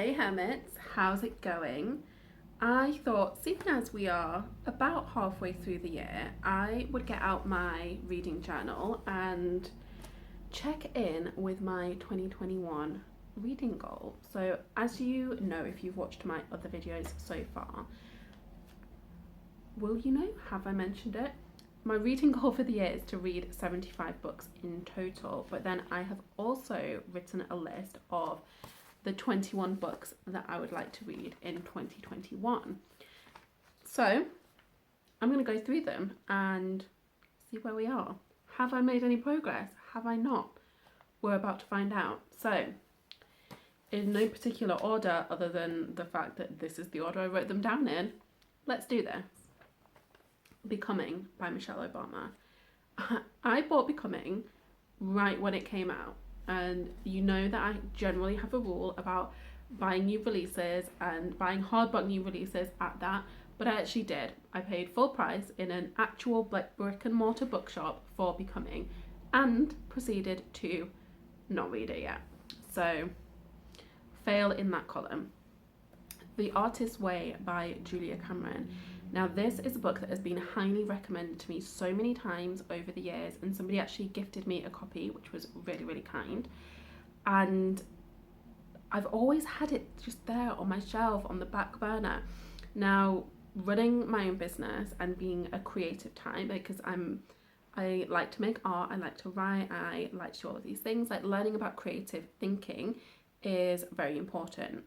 Hey Hermits, how's it going? I thought, seeing as we are about halfway through the year, I would get out my reading journal and check in with my 2021 reading goal. So, as you know, if you've watched my other videos so far, will you know? Have I mentioned it? My reading goal for the year is to read 75 books in total, but then I have also written a list of the 21 books that I would like to read in 2021. So I'm going to go through them and see where we are. Have I made any progress? Have I not? We're about to find out. So in no particular order other than the fact that this is the order I wrote them down in, let's do this. Becoming by Michelle Obama. I bought Becoming right when it came out. And you know that I generally have a rule about buying new releases and buying hardback new releases at that, but I actually did. I paid full price in an actual brick and mortar bookshop for Becoming and proceeded to not read it yet. So, fail in that column. The Artist's Way by Julia Cameron. Now, this is a book that has been highly recommended to me so many times over the years, and somebody actually gifted me a copy, which was really, really kind. And I've always had it just there on my shelf on the back burner. Now, running my own business and being a creative type, because I like to make art, I like to write, I like to do all of these things. Like, learning about creative thinking is very important,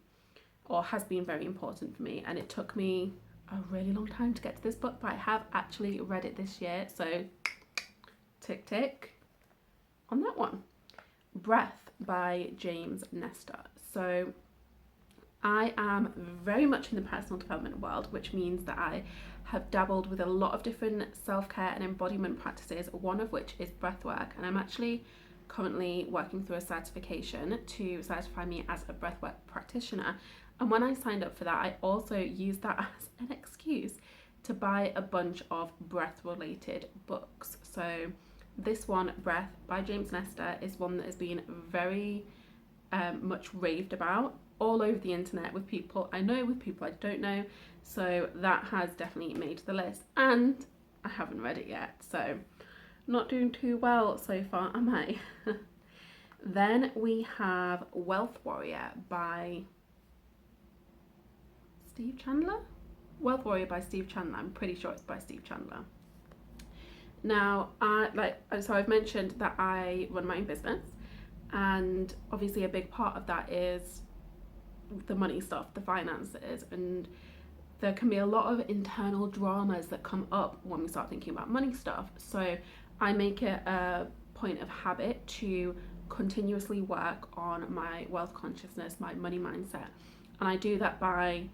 or has been very important for me, and it took me a really long time to get to this book, but I have actually read it this year, so tick tick on that one. Breath by James Nestor. So I am very much in the personal development world, which means that I have dabbled with a lot of different self-care and embodiment practices, one of which is breathwork, and I'm actually currently working through a certification to certify me as a breathwork practitioner. And when I signed up for that, I also used that as an excuse to buy a bunch of breath-related books. So this one, Breath by James Nestor, is one that has been very much raved about all over the internet, with people I know, with people I don't know. So that has definitely made the list, and I haven't read it yet. So not doing too well so far, am I? Then we have Wealth Warrior by Steve Chandler? Wealth Warrior by Steve Chandler. I'm pretty sure it's by Steve Chandler. Now, so I've mentioned that I run my own business, and obviously a big part of that is the money stuff, the finances, and there can be a lot of internal dramas that come up when we start thinking about money stuff. So I make it a point of habit to continuously work on my wealth consciousness, my money mindset, and I do that by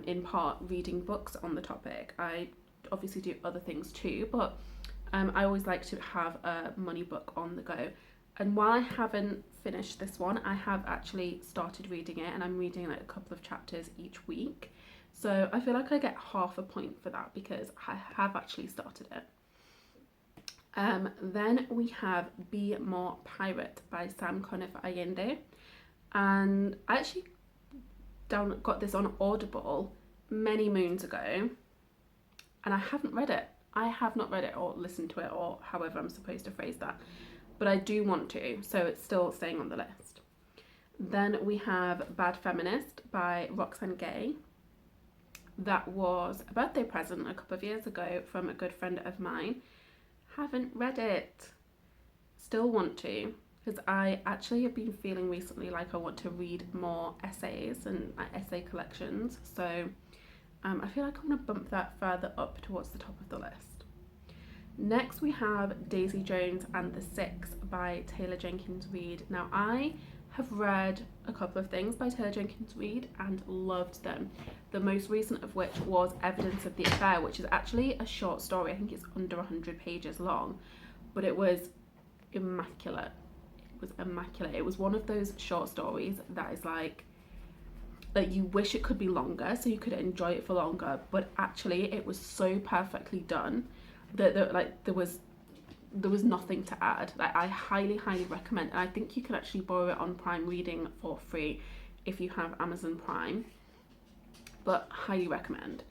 in part reading books on the topic. I obviously do other things too, but I always like to have a money book on the go. And while I haven't finished this one, I have actually started reading it, and I'm reading like a couple of chapters each week. So I feel like I get half a point for that because I have actually started it. Then we have Be More Pirate by Sam Conniff Allende, and I actually got this on Audible many moons ago, and I haven't read it. I have not read it or listened to it, or however I'm supposed to phrase that, but I do want to, so it's still staying on the list. Then we have Bad Feminist by Roxane Gay. That was a birthday present a couple of years ago from a good friend of mine. Haven't read it. Still want to, because I actually have been feeling recently like I want to read more essays and essay collections. So I feel like I'm going to bump that further up towards the top of the list. Next we have Daisy Jones and the Six by Taylor Jenkins Reid. Now, I have read a couple of things by Taylor Jenkins Reid and loved them. The most recent of which was Evidence of the Affair, which is actually a short story. I think it's under 100 pages long, but it was immaculate. It was immaculate. It was one of those short stories that is like you wish it could be longer so you could enjoy it for longer, but actually it was so perfectly done that there was nothing to add. Like, I highly recommend, and I think you can actually borrow it on Prime Reading for free. if you have Amazon Prime, but highly recommend.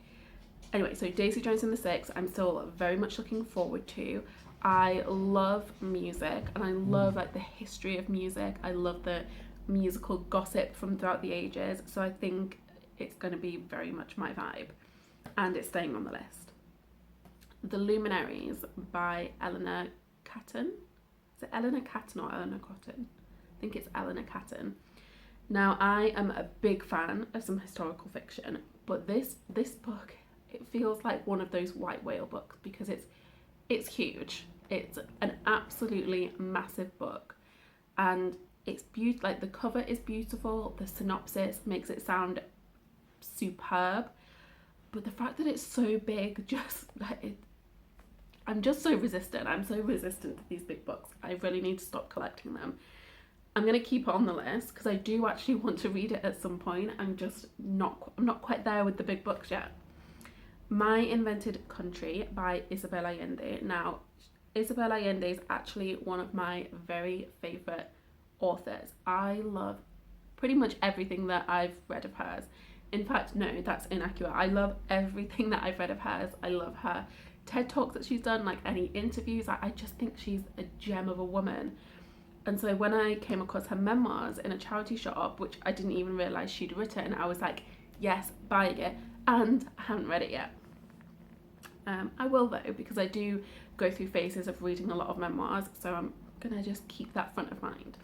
Anyway, so Daisy Jones and the Six, I'm still very much looking forward to. I love music, and I love like the history of music. I love the musical gossip from throughout the ages, so I think it's going to be very much my vibe, and it's staying on the list. The Luminaries by Eleanor Catton. Is it Eleanor Catton or Eleanor Cotton? I think it's Eleanor Catton. Now, I am a big fan of some historical fiction, but this book, it feels like one of those white whale books because it's huge. It's an absolutely massive book, and it's beautiful. Like, the cover is beautiful, the synopsis makes it sound superb, but the fact that it's so big, just like I'm just so resistant. I'm so resistant to these big books. I really need to stop collecting them. I'm going to keep it on the list because I do actually want to read it at some point. I'm not quite there with the big books yet. My Invented Country by Isabel Allende. Now, Isabel Allende is actually one of my very favourite authors. I love pretty much everything that I've read of hers. In fact, no, that's inaccurate. I love everything that I've read of hers. I love her TED Talks that she's done, like any interviews. I just think she's a gem of a woman. And so when I came across her memoirs in a charity shop, which I didn't even realise she'd written, I was like, yes, buying it. And I haven't read it yet. I will though, because I do go through phases of reading a lot of memoirs, so I'm gonna just keep that front of mind.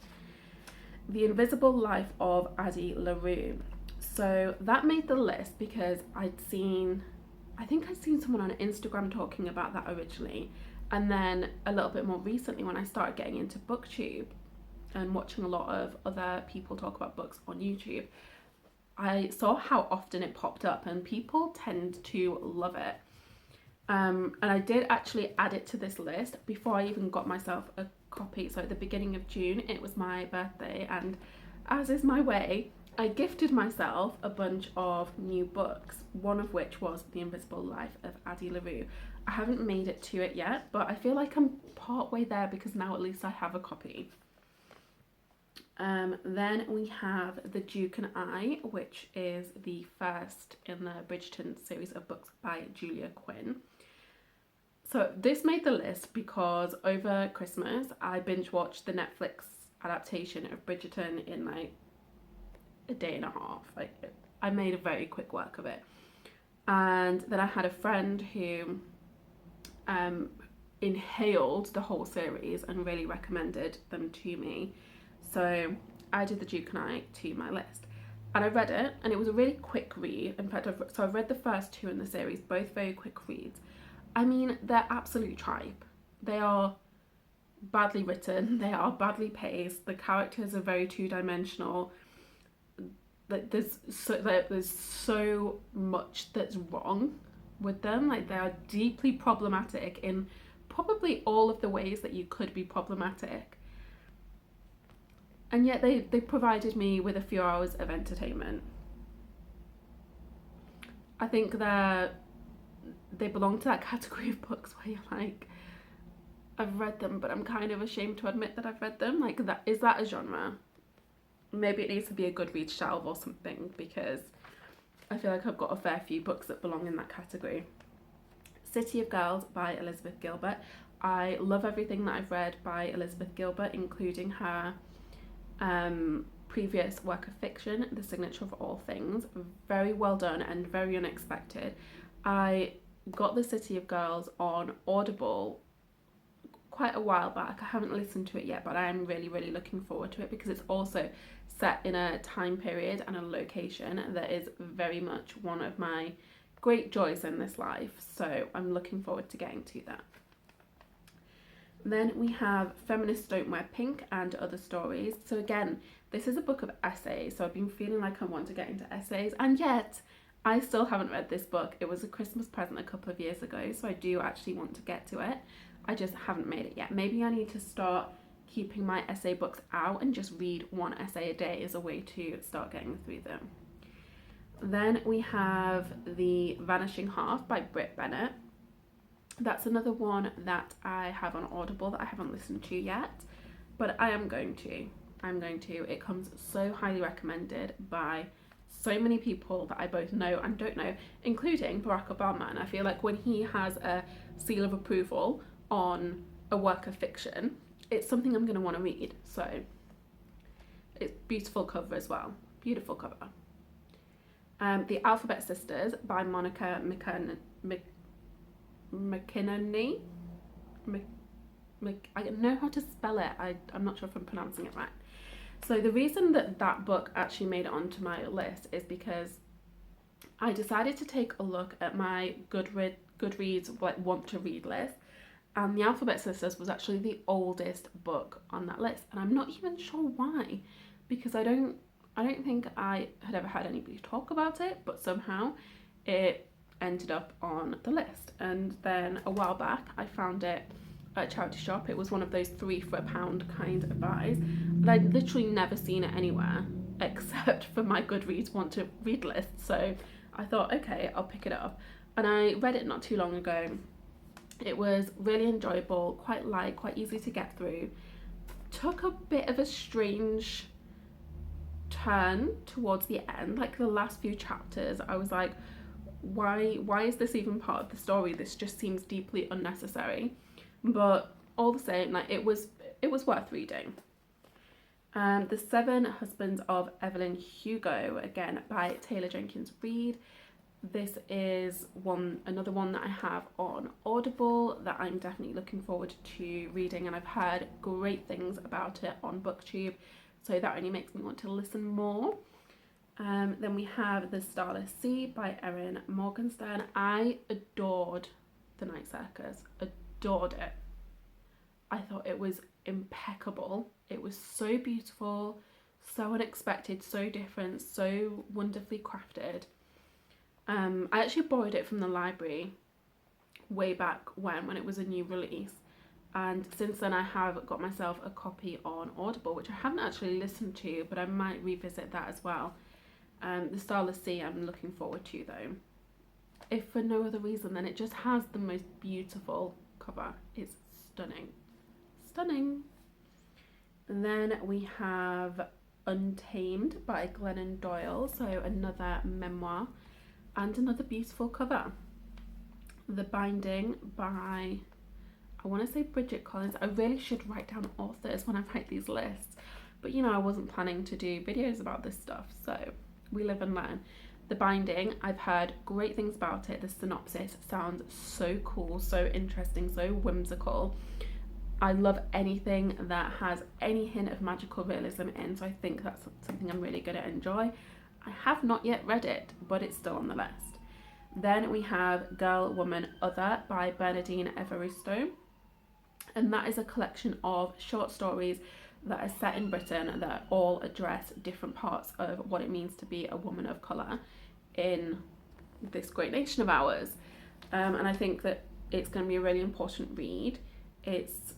The Invisible Life of Addie LaRue. So that made the list because I think I'd seen someone on Instagram talking about that originally, and then a little bit more recently when I started getting into BookTube and watching a lot of other people talk about books on YouTube, I saw how often it popped up and people tend to love it. And I did actually add it to this list before I even got myself a copy. So at the beginning of June, it was my birthday, and as is my way, I gifted myself a bunch of new books, one of which was The Invisible Life of Addie LaRue. I haven't made it to it yet, but I feel like I'm part way there because now at least I have a copy. Then we have The Duke and I, which is the first in the Bridgerton series of books by Julia Quinn. So this made the list because over Christmas I binge watched the Netflix adaptation of Bridgerton in like a day and a half. Like, I made a very quick work of it. And then I had a friend who inhaled the whole series and really recommended them to me. So I did The Duke and I to my list. And I read it, and it was a really quick read. In fact, I've read the first two in the series, both very quick reads. I mean, they're absolute tripe. They are badly written, they are badly paced, the characters are very two-dimensional. Like, there's so much that's wrong with them. Like, they are deeply problematic in probably all of the ways that you could be problematic. And yet they provided me with a few hours of entertainment. I think they belong to that category of books where you're like, I've read them, but I'm kind of ashamed to admit that I've read them. Like, is that a genre? Maybe it needs to be a Goodreads shelf or something, because I feel like I've got a fair few books that belong in that category. City of Girls by Elizabeth Gilbert. I love everything that I've read by Elizabeth Gilbert, including her previous work of fiction, The Signature of All Things. Very well done and very unexpected. I got The City of Girls on Audible quite a while back. I haven't listened to it yet, but I am really, really looking forward to it because it's also set in a time period and a location that is very much one of my great joys in this life. So I'm looking forward to getting to that. Then we have Feminists Don't Wear Pink and Other Stories. So again, this is a book of essays. So I've been feeling like I want to get into essays, and yet I still haven't read this book. It was a Christmas present a couple of years ago, so I do actually want to get to it. I just haven't made it yet. Maybe I need to start keeping my essay books out and just read one essay a day as a way to start getting through them. Then we have The Vanishing Half by Britt Bennett. That's another one that I have on Audible that I haven't listened to yet, but I am going to. I'm going to. It comes so highly recommended by so many people that I both know and don't know, including Barack Obama. And I feel like when he has a seal of approval on a work of fiction, it's something I'm going to want to read. So it's beautiful cover as well. Beautiful cover. The Alphabet Sisters by Monica McInerney. I know how to spell it. I'm not sure if I'm pronouncing it right. So the reason that book actually made it onto my list is because I decided to take a look at my Goodreads like want to read list, and The Alphabet Sisters was actually the oldest book on that list, and I'm not even sure why, because I don't think I had ever had anybody talk about it, but somehow it ended up on the list. And then a while back I found it at a charity shop. It was one of those 3 for £1 kind of buys, but I'd literally never seen it anywhere except for my Goodreads want to read list. So I thought, okay, I'll pick it up, and I read it not too long ago. It was really enjoyable, quite light, quite easy to get through. Took a bit of a strange turn towards the end, like the last few chapters. I was like, why is this even part of the story? This just seems deeply unnecessary. But all the same, like it was worth reading. The 7 Husbands of Evelyn Hugo, again by Taylor Jenkins Reid. This is another one that I have on Audible that I'm definitely looking forward to reading, and I've heard great things about it on BookTube, so that only makes me want to listen more. Then we have The Starlight C by Erin Morgenstern. I adored The Night Circus, adored it. I thought it was impeccable. It was so beautiful, so unexpected, so different, so wonderfully crafted. I actually borrowed it from the library way back when it was a new release, and since then I have got myself a copy on Audible, which I haven't actually listened to, but I might revisit that as well. The Starlight C I'm looking forward to though, if for no other reason than it just has the most beautiful cover. It's stunning. And then we have Untamed by Glennon Doyle, so another memoir and another beautiful cover. The Binding by, I want to say Bridget Collins. I really should write down authors when I write these lists, but you know, I wasn't planning to do videos about this stuff, so we live and learn. The Binding, I've heard great things about it. The synopsis sounds so cool, so interesting, so whimsical. I love anything that has any hint of magical realism in, so I think that's something I'm really going to enjoy. I have not yet read it, but it's still on the list. Then we have Girl, Woman, Other by Bernardine Evaristo, and that is a collection of short stories that are set in Britain that all address different parts of what it means to be a woman of colour in this great nation of ours. And I think that it's going to be a really important read. It's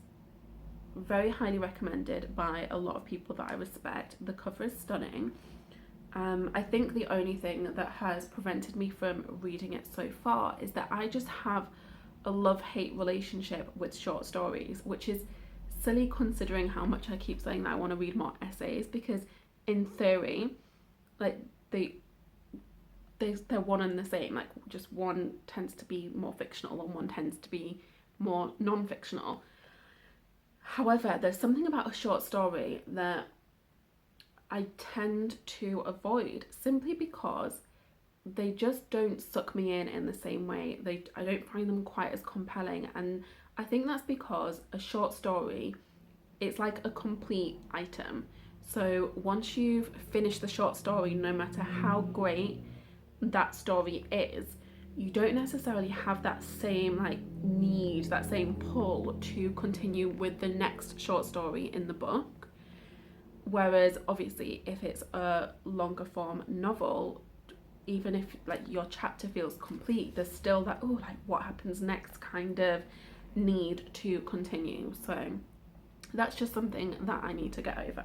very highly recommended by a lot of people that I respect. The cover is stunning. I think the only thing that has prevented me from reading it so far is that I just have a love-hate relationship with short stories, which is silly considering how much I keep saying that I want to read more essays, because in theory, like they're one and the same. Like, just one tends to be more fictional and one tends to be more non-fictional. However, there's something about a short story that I tend to avoid simply because they just don't suck me in the same way. I don't find them quite as compelling, and I think that's because a short story, it's like a complete item. So once you've finished the short story, no matter how great that story is, you don't necessarily have that same like need, that same pull to continue with the next short story in the book. Whereas obviously if it's a longer form novel, even if like your chapter feels complete, there's still that, oh, like what happens next kind of need to continue. So that's just something that I need to get over.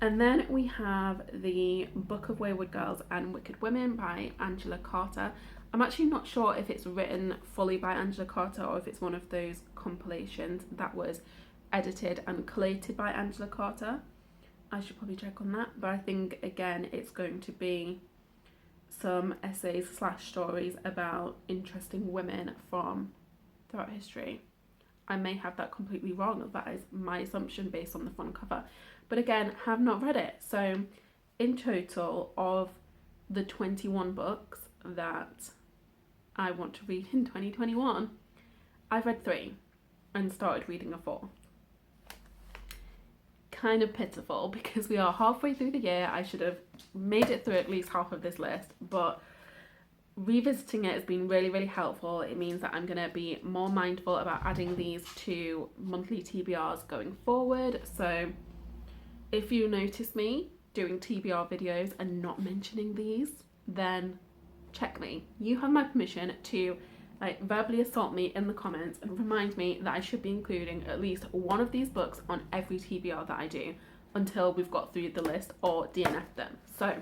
And then we have The Book of Wayward Girls and Wicked Women by Angela Carter. I'm actually not sure if it's written fully by Angela Carter or if it's one of those compilations that was edited and collated by Angela Carter. I should probably check on that. But I think, again, it's going to be some essays / stories about interesting women from throughout history. I may have that completely wrong. That is my assumption based on the front cover. But again, have not read it. So in total, of the 21 books that I want to read in 2021, I've read 3 and started reading a 4th. Kind of pitiful because we are halfway through the year. I should have made it through at least half of this list, but revisiting it has been really, really helpful. It means that I'm going to be more mindful about adding these to monthly TBRs going forward. So if you notice me doing TBR videos and not mentioning these, then check me. You have my permission to verbally assault me in the comments and remind me that I should be including at least one of these books on every TBR that I do until we've got through the list or DNF them. So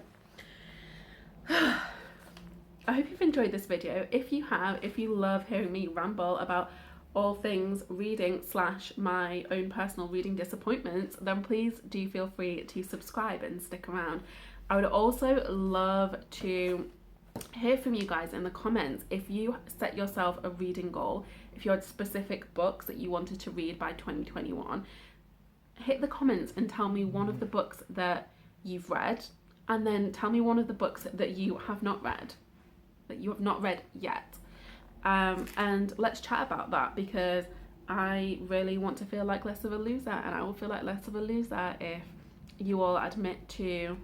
I hope you've enjoyed this video. If you have, if you love hearing me ramble about all things reading / my own personal reading disappointments, then please do feel free to subscribe and stick around. I would also love to hear from you guys in the comments. If you set yourself a reading goal, if you had specific books that you wanted to read by 2021, hit the comments and tell me one of the books that you've read, and then tell me one of the books that you have not read yet, and let's chat about that, because I really want to feel like less of a loser, and I will feel like less of a loser if you all admit to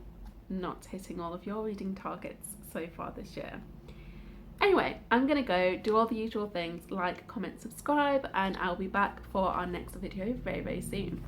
not hitting all of your reading targets so far this year. Anyway, I'm gonna go do all the usual things, like, comment, subscribe, and I'll be back for our next video very, very soon.